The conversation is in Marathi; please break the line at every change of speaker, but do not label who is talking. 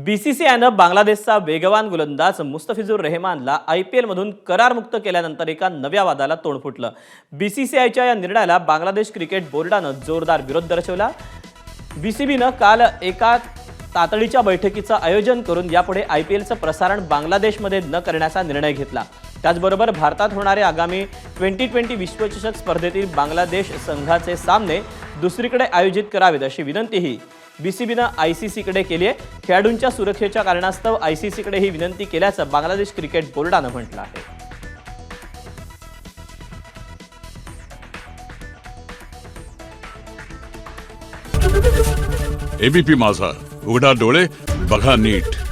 बीसीसीआयनं बांगलादेशचा वेगवान गोलंदाज मुस्तफिजुर रहमानला IPLमधून करारमुक्त केल्यानंतर एका नव्या वादाला तोंड फुटलं। बीसीसीआयच्या या निर्णयाला बांगलादेश क्रिकेट बोर्डानं जोरदार विरोध दर्शवला। बीसीबीनं काल एका तातडीच्या बैठकीचं आयोजन करून यापुढे IPLचं प्रसारण बांगलादेशमध्ये न करण्याचा निर्णय घेतला। त्याचबरोबर भारतात होणारे आगामी 2020 विश्वचषक स्पर्धेतील बांगलादेश संघाचे सामने दुसरीकडे आयोजित करावेत अशी विनंतीही बीसीबीनं ICCकडे केली आहे। खेळाडूंच्या सुरक्षेच्या कारणास्तव ICCकडे ही विनंती केल्याचं बांगलादेश क्रिकेट बोर्डानं म्हटलं आहे।
एबीपी माझा, उघडा डोळे बघा नीट।